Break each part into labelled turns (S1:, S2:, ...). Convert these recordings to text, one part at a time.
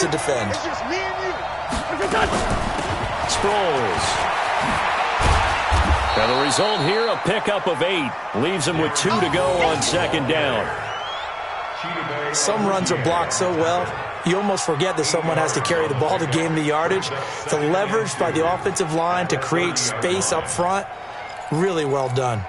S1: to defend.
S2: Sproles. And the result here, a pickup of 8. Leaves him with 2 to go on second down.
S1: Some runs are blocked so well, you almost forget that someone has to carry the ball to gain the yardage. The leverage by the offensive line to create space up front, really well done.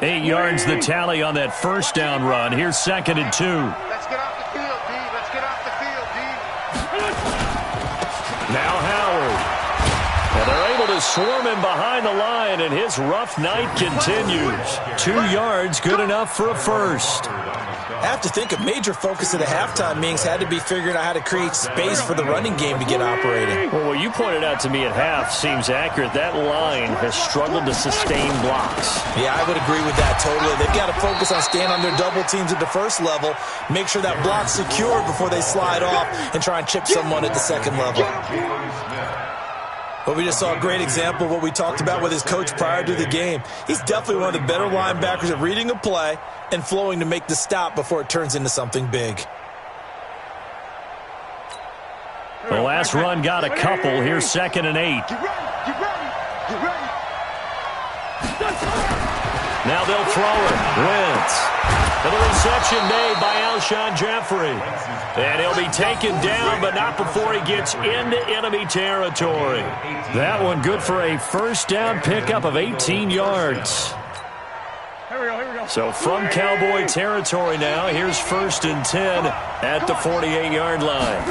S2: 8 yards the tally on that first down run. Here's 2nd and 2.
S3: Let's get off the field, D. Let's get off the field, D.
S2: Now Howard. And they're able to swarm him behind the line, and his rough night continues. 2 yards, good enough for a first.
S1: I have to think a major focus of the halftime meetings had to be figuring out how to create space for the running game to get operating.
S2: Well, what you pointed out to me at half seems accurate. That line has struggled to sustain blocks.
S1: Yeah, I would agree with that totally. They've got to focus on staying on their double teams at the first level, make sure that block's secured before they slide off and try and chip someone at the second level. But we just saw a great example of what we talked about with his coach prior to the game. He's definitely one of the better linebackers at reading a play and flowing to make the stop before it turns into something big.
S2: The last run got a couple. Here's 2nd and 8. Now they'll throw it. Wentz. And the reception made by Alshon Jeffrey. And he'll be taken down, but not before he gets into enemy territory. That one good for a first down pickup of 18 yards.
S3: Here we go.
S2: So from Cowboy territory now, here's 1st and 10 at the 48-yard line.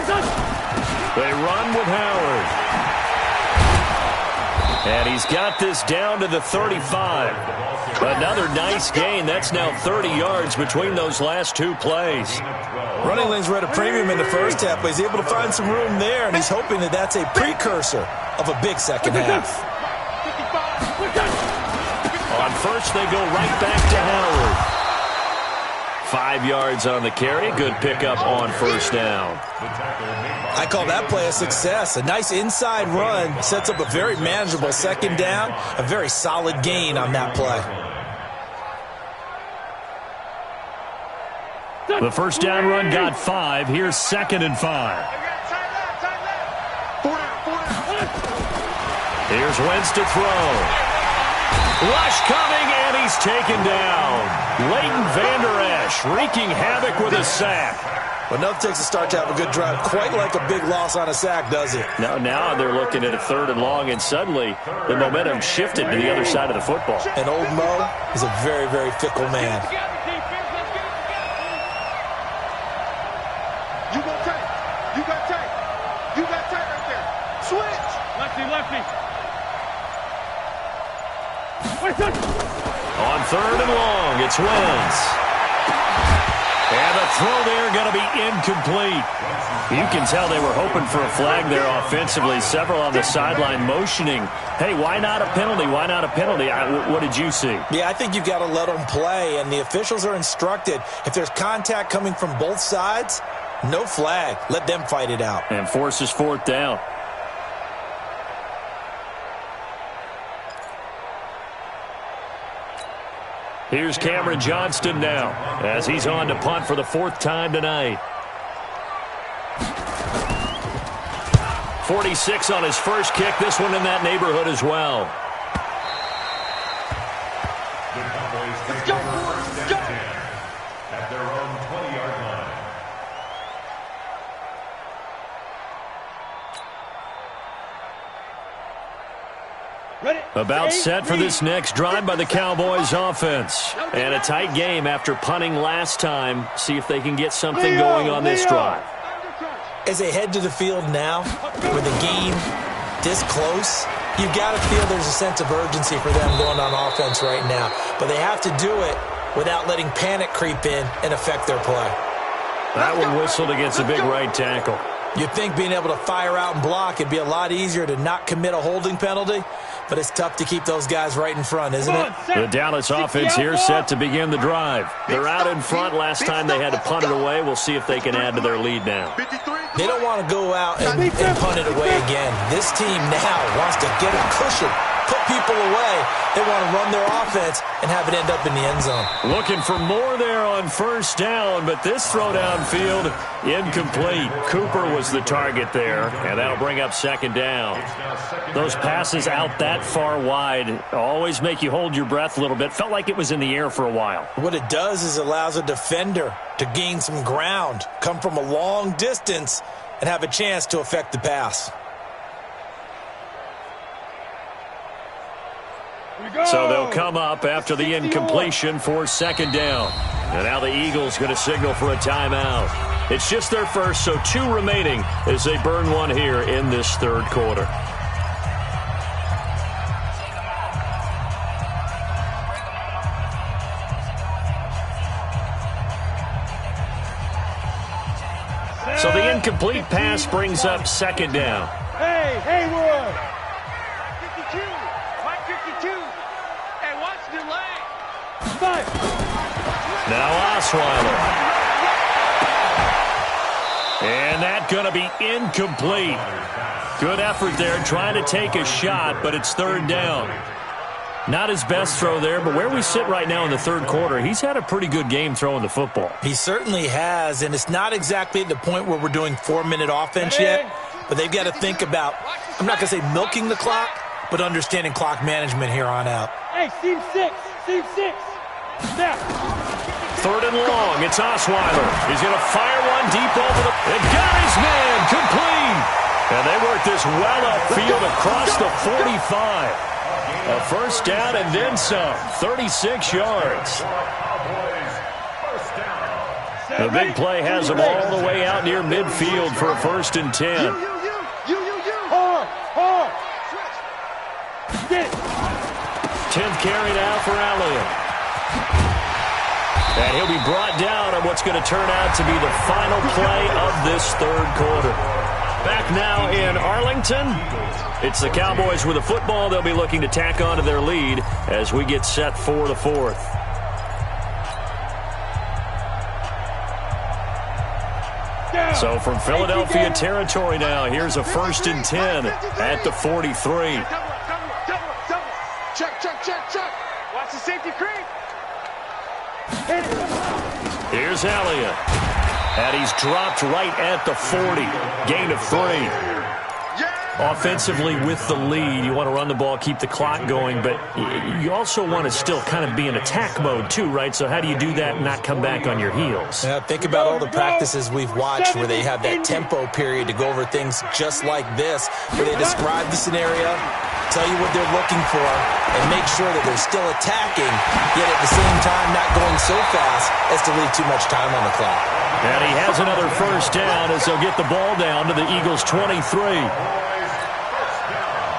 S2: They run with Howard. And he's got this down to the 35. Another nice gain. That's now 30 yards between those last 2 plays.
S1: Running lanes were at a premium in the first half, but he's able to find some room there, and he's hoping that that's a precursor of a big second half.
S2: On first, they go right back to Howard. 5 yards on the carry. Good pickup on first down.
S1: I call that play a success. A nice inside run sets up a very manageable second down. A very solid gain on that play.
S2: The first down run got 5. Here's 2nd and 5. Here's Wentz to throw. Rush coming, and he's taken down. Leighton Vander Esch wreaking havoc with a sack.
S1: But nothing takes a start to have a good drive quite like a big loss on a sack, does it?
S2: Now they're looking at a 3rd and long, and suddenly the momentum shifted to the other side of the football.
S1: And old Mo is a very, very fickle man.
S3: You got tight. You got tight. You got tight right there. Switch. Lefty.
S2: On 3rd and long, it's Wentz. And the throw there going to be incomplete. You can tell they were hoping for a flag there offensively. Several on the sideline motioning, hey, why not a penalty? Why not a penalty? What did you see?
S1: Yeah, I think you've got to let them play, and the officials are instructed. If there's contact coming from both sides, no flag. Let them fight it out.
S2: And forces 4th down. Here's Cameron Johnston now as he's on to punt for the 4th time tonight. 46 on his first kick. This one in that neighborhood as well.
S3: Let's go.
S4: At their own 20-yard line.
S2: About set for this next drive by the Cowboys offense. And a tight game after punting last time. See if they can get something going on this drive.
S1: As they head to the field now, with the game this close, you've got to feel there's a sense of urgency for them going on offense right now. But they have to do it without letting panic creep in and affect their play.
S2: That one whistled against a big right tackle.
S1: You'd think being able to fire out and block it'd be a lot easier to not commit a holding penalty, but it's tough to keep those guys right in front, isn't it?
S2: The Dallas offense here set to begin the drive. They're out in front. Last time they had to punt it away. We'll see if they can add to their lead now.
S1: They don't want to go out and punt it away again. This team now wants to get a cushion put people away. They want to run their offense and have it end up in the end zone.
S2: Looking for more there on first down, but this throw downfield, incomplete. Cooper was the target there, and that'll bring up second down. Those passes out that far wide always make you hold your breath a little bit. Felt like it was in the air for a while.
S1: What it does is allows a defender to gain some ground, come from a long distance, and have a chance to affect the pass.
S2: So they'll come up after the incompletion for second down. And now the Eagles going to signal for a timeout. It's just their first, so 2 remaining as they burn one here in this third quarter. So the incomplete pass brings up second down.
S3: Hey, Haywood! 52! Mike 52! Hey, watch the delay! Five!
S2: Now Osweiler. And that's going to be incomplete. Good effort there, trying to take a shot, but it's third down. Not his best throw there, but where we sit right now in the third quarter, he's had a pretty good game throwing the football.
S1: He certainly has, and it's not exactly at the point where we're doing 4-minute offense yet, but they've got to think about, I'm not going to say milking the clock, but understanding clock management here on out.
S3: Hey, seam 6! Seam 6! Snap!
S2: Third and long, it's Osweiler. He's going to fire one deep over the... And got his man, complete! And they work this well upfield across the 45. A first down and then some, 36 yards. The big play has them all the way out near midfield for a 1st and 10.
S3: Hard!
S2: 10th carry now for Elliott. And he'll be brought down on what's going to turn out to be the final play of this third quarter. Back now in Arlington. It's the Cowboys with the football. They'll be looking to tack on to their lead as we get set for the fourth. So from Philadelphia territory now, here's a 1st and 10 at the 43.
S3: Check. Watch the safety creep.
S2: Here's Elliott. And he's dropped right at the 40. Gain of 3. Offensively with the lead, you want to run the ball, keep the clock going, but you also want to still kind of be in attack mode too, right? So how do you do that and not come back on your heels?
S1: Yeah, think about all the practices we've watched where they have that tempo period to go over things just like this, where they describe the scenario, tell you what they're looking for, and make sure that they're still attacking, yet at the same time not going so fast as to leave too much time on the clock.
S2: And he has another first down as they'll get the ball down to the Eagles' 23.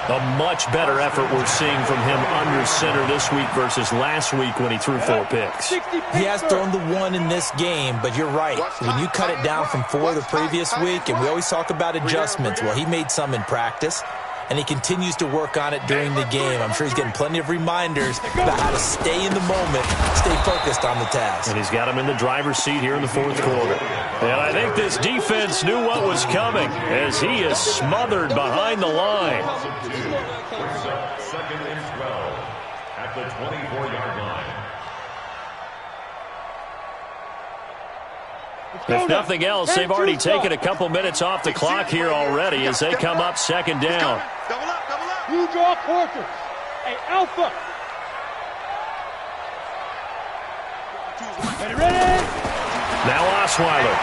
S2: A much better effort we're seeing from him under center this week versus last week when he threw 4 picks.
S1: He has thrown the 1 in this game, but you're right. When you cut it down from 4 the previous week, and we always talk about adjustments, well, he made some in practice, and he continues to work on it during the game. I'm sure he's getting plenty of reminders about how to stay in the moment, stay focused on the task.
S2: And he's got him in the driver's seat here in the fourth quarter. And I think this defense knew what was coming as he is smothered behind the line.
S4: 2nd and 12 at the 24-yard line.
S2: If nothing else, they've already taken a couple minutes off the clock here already as they come up second down.
S3: Double up. You draw quarters. Hey, Alpha. Ready?
S2: Now Osweiler.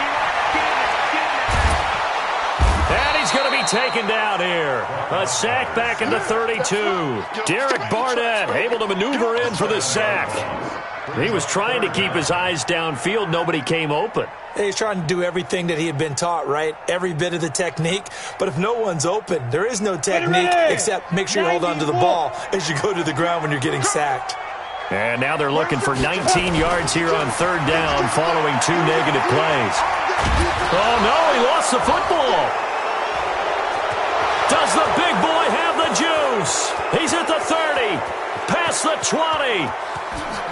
S2: And he's going to be taken down here. A sack back into 32. Derek Barnett able to maneuver in for the sack. He was trying to keep his eyes downfield. Nobody came open.
S1: He's trying to do everything that he had been taught, right? Every bit of the technique. But if no one's open, there is no technique except make sure you hold on to the ball as you go to the ground when you're getting sacked.
S2: And now they're looking for 19 yards here on third down following 2 negative plays. Oh, no, he lost the football. Does the big boy have the juice? He's at the 30, past the 20.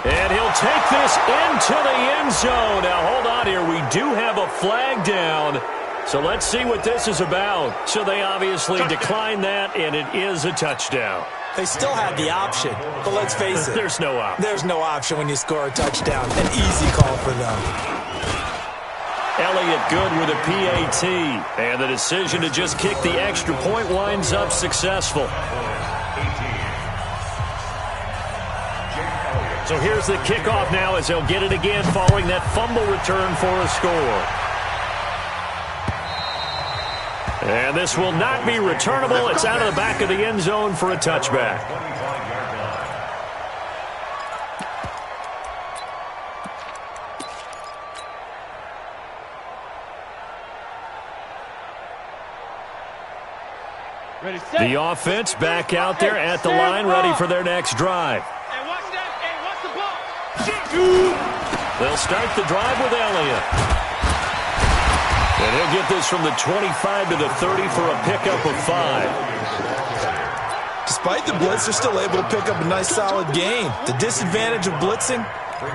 S2: And he'll take this into the end zone. Now, hold on here. We do have a flag down. So let's see what this is about. So they obviously declined that, and it is a touchdown.
S1: They still had the option, but let's face it.
S2: There's no option.
S1: There's no option when you score a touchdown. An easy call for them.
S2: Elliott good with a PAT. And the decision to just kick the extra point winds up successful. So here's the kickoff now as they'll get it again following that fumble return for a score. And this will not be returnable. It's out of the back of the end zone for a touchback. The offense back out there at the line, ready for their next drive. They'll start the drive with Elliott. And he'll get this from the 25 to the 30 for a pickup of 5.
S1: Despite the blitz, they're still able to pick up a nice solid gain. The disadvantage of blitzing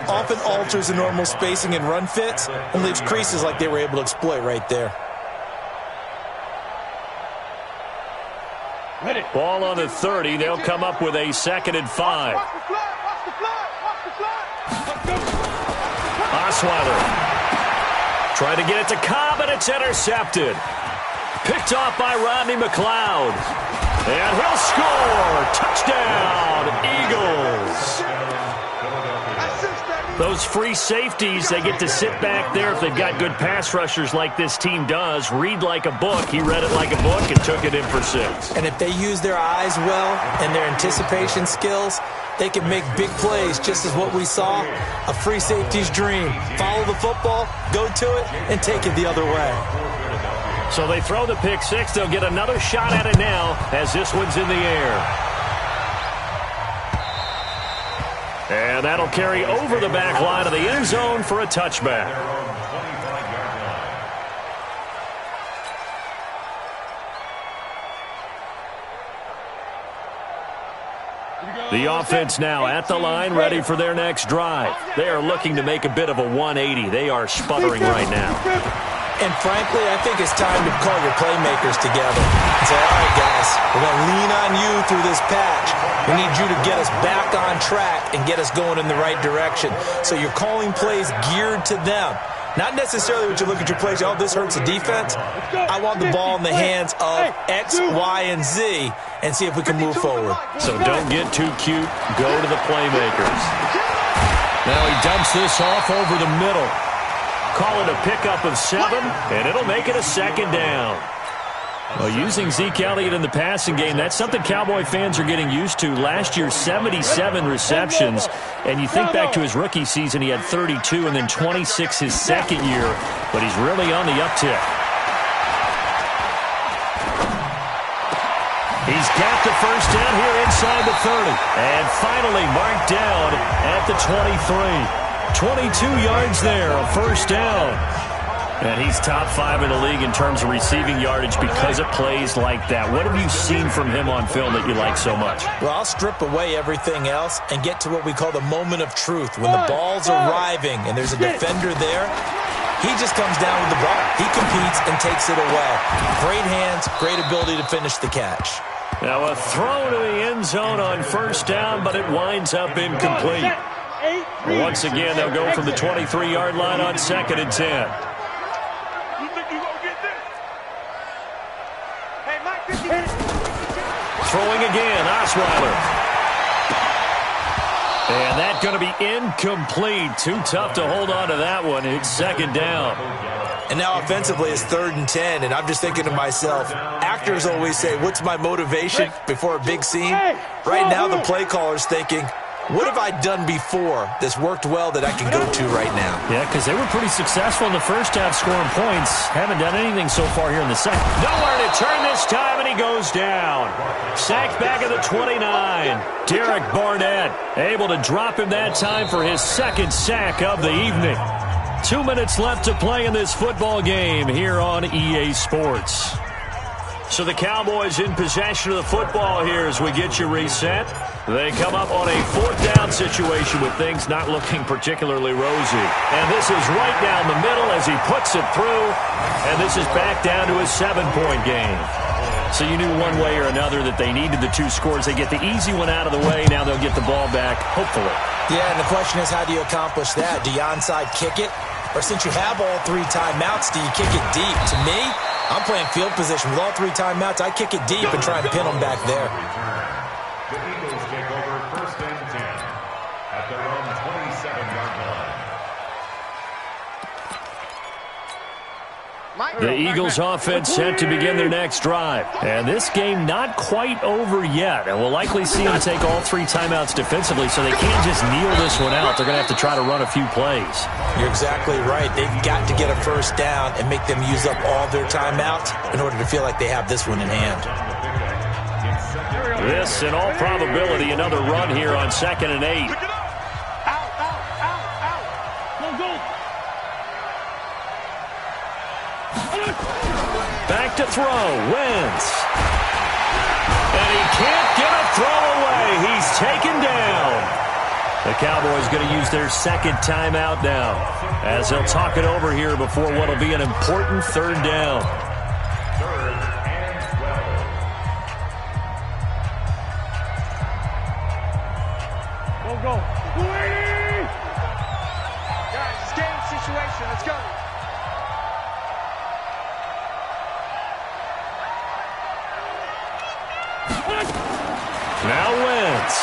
S1: often alters the normal spacing and run fits and leaves creases like they were able to exploit right there.
S2: Ball on the 30. They'll come up with a 2nd and 5. Osweiler trying to get it to Cobb, and it's intercepted. Picked off by Rodney McLeod. And he'll score. Touchdown, Eagles. Those free safeties, they get to sit back there if they've got good pass rushers like this team does. Read like a book. He read it like a book and took it in for 6.
S1: And if they use their eyes well and their anticipation skills, they can make big plays, just as what we saw, a free safety's dream. Follow the football, go to it, and take it the other way.
S2: So they throw the pick 6. They'll get another shot at it now as this one's in the air. And that'll carry over the back line of the end zone for a touchback. The offense now at the line, ready for their next drive. They are looking to make a bit of a 180. They are sputtering right now.
S1: And frankly, I think it's time to call your playmakers together and say, all right, guys, we're going to lean on you through this patch. We need you to get us back on track and get us going in the right direction. So you're calling plays geared to them. Not necessarily what you look at your plays, oh, this hurts the defense. I want the ball in the hands of X, Y, and Z and see if we can move forward.
S2: So don't get too cute. Go to the playmakers. Now he dumps this off over the middle. Call it a pickup of 7, and it'll make it a 2nd down. Well, using Zeke Elliott in the passing game, that's something Cowboy fans are getting used to. Last year, 77 receptions. And you think back to his rookie season, he had 32 and then 26 his second year. But he's really on the uptick. He's got the first down here inside the 30. And finally marked down at the 23. 22 yards there, a first down. And he's top 5 in the league in terms of receiving yardage because of plays like that. What have you seen from him on film that you like so much?
S1: Well, I'll strip away everything else and get to what we call the moment of truth. When the ball's arriving and there's a defender there, he just comes down with the ball. He competes and takes it away. Great hands, great ability to finish the catch.
S2: Now a throw to the end zone on first down, but it winds up incomplete. Once again, they'll go from the 23-yard line on 2nd and 10. Throwing again, Osweiler. And that's going to be incomplete. Too tough to hold on to that one. It's 2nd down.
S1: And now offensively it's 3rd and 10, and I'm just thinking to myself, actors always say, what's my motivation before a big scene? Right now the play caller's thinking, what have I done before that's worked well that I can go to right now?
S2: Yeah, because they were pretty successful in the first half scoring points. Haven't done anything so far here in the second. Nowhere to turn this time, and he goes down. Sacked back at the 29. Derek Barnett able to drop him that time for his 2nd sack of the evening. 2 minutes left to play in this football game here on EA Sports. So the Cowboys in possession of the football here as we get you reset. They come up on a 4th down situation with things not looking particularly rosy. And this is right down the middle as he puts it through. And this is back down to a 7-point game. So you knew one way or another that they needed the 2 scores. They get the easy one out of the way. Now they'll get the ball back, hopefully.
S1: Yeah, and the question is, how do you accomplish that? Do you onside kick it? Or since you have all 3 timeouts, do you kick it deep? To me, I'm playing field position. With all 3 timeouts, I kick it deep and try and pin them back there.
S4: The Eagles take over 1st and 10 at their own 27-yard line.
S2: The Eagles offense set to begin their next drive. And this game not quite over yet. And we'll likely see them take all 3 timeouts defensively, so they can't just kneel this one out. They're going to have to try to run a few plays.
S1: You're exactly right. They've got to get a first down and make them use up all their timeouts in order to feel like they have this one in hand.
S2: This, in all probability, another run here on 2nd and 8. Back to throw. Wentz. And he can't get a throw away. He's taken down. The Cowboys going to use their 2nd timeout now, as they'll talk it over here before what will be an important 3rd down.
S4: 3rd and 12.
S3: Go. Guys, it's game situation. Let's go.
S2: Now Wentz.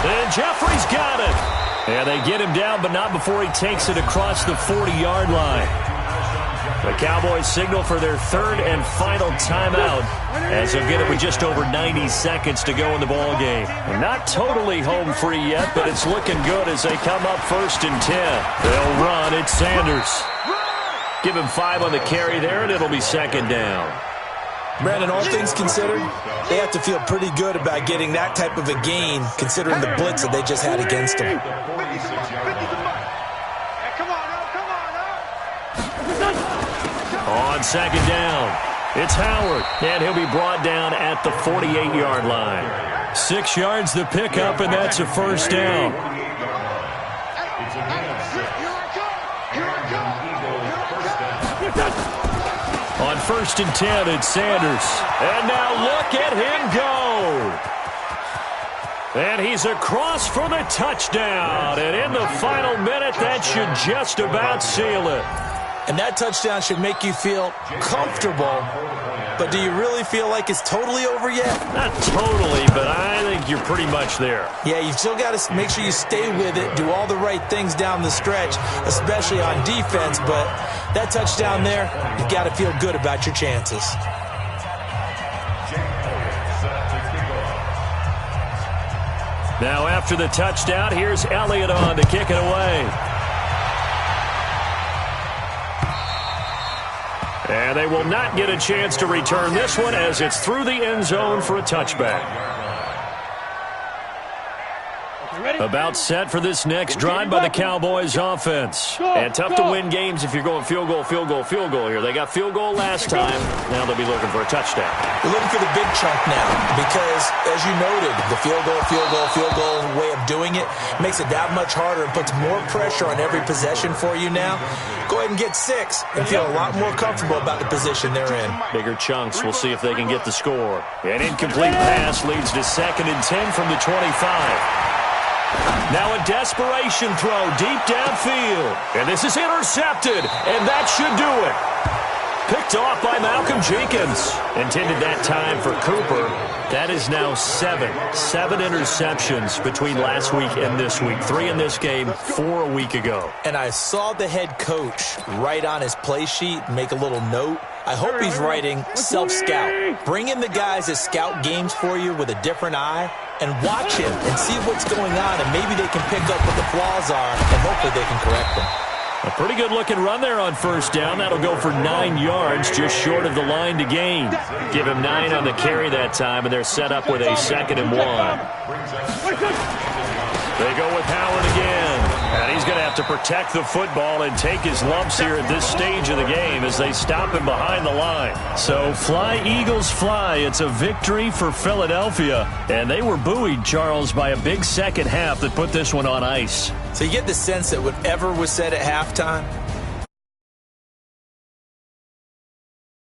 S2: And Jeffrey's got it. And they get him down, but not before he takes it across the 40-yard line. The Cowboys signal for their 3rd and final timeout as they'll get it with just over 90 seconds to go in the ball game. And not totally home free yet, but it's looking good as they come up 1st and 10. They'll run. It's Sanders. Give him 5 on the carry there, and it'll be 2nd down.
S1: Brandon, all things considered, they have to feel pretty good about getting that type of a gain, considering the blitz that they just had against them.
S2: On 2nd down, it's Howard, and he'll be brought down at the 48-yard line. 6 yards the pickup, and that's a 1st down. On 1st and 10, it's Sanders. And now look at him go. And he's across for the touchdown. And in the final minute, that should just about seal it.
S1: And that touchdown should make you feel comfortable. But do you really feel like it's totally over yet?
S2: Not totally, but I think you're pretty much there.
S1: Yeah, you've still got to make sure you stay with it, do all the right things down the stretch, especially on defense. But that touchdown there, you've got to feel good about your chances.
S2: Now after the touchdown, here's Elliott on to kick it away. And they will not get a chance to return this one as it's through the end zone for a touchback. About set for this next drive by the Cowboys offense. And tough to win games if you're going field goal, field goal, field goal here. They got field goal last time. Now they'll be looking for a touchdown.
S1: They're looking for the big chunk now because, as you noted, the field goal way of doing it makes it that much harder and puts more pressure on every possession for you now. Go ahead and get 6 and feel a lot more comfortable about the position they're in.
S2: Bigger chunks. We'll see if they can get the score. An incomplete pass leads to 2nd and 10 from the 25. Now a desperation throw deep downfield. And this is intercepted. And that should do it. Picked off by Malcolm Jenkins. Intended that time for Cooper. That is now 7 interceptions between last week and this week. 3 in this game, 4 a week ago.
S1: And I saw the head coach write on his play sheet, make a little note. I hope he's writing self-scout. Bring in the guys that scout games for you with a different eye and watch him and see what's going on, and maybe they can pick up what the flaws are, and hopefully they can correct them.
S2: A pretty good-looking run there on 1st down. That'll go for 9 yards, just short of the line to gain. Give him 9 on the carry that time, and they're set up with a 2nd and 1. They go with Howard again. And he's going to have to protect the football and take his lumps here at this stage of the game as they stop him behind the line. So fly, Eagles, fly. It's a victory for Philadelphia. And they were buoyed, Charles, by a big second half that put this one on ice.
S1: So you get the sense that whatever was said at halftime,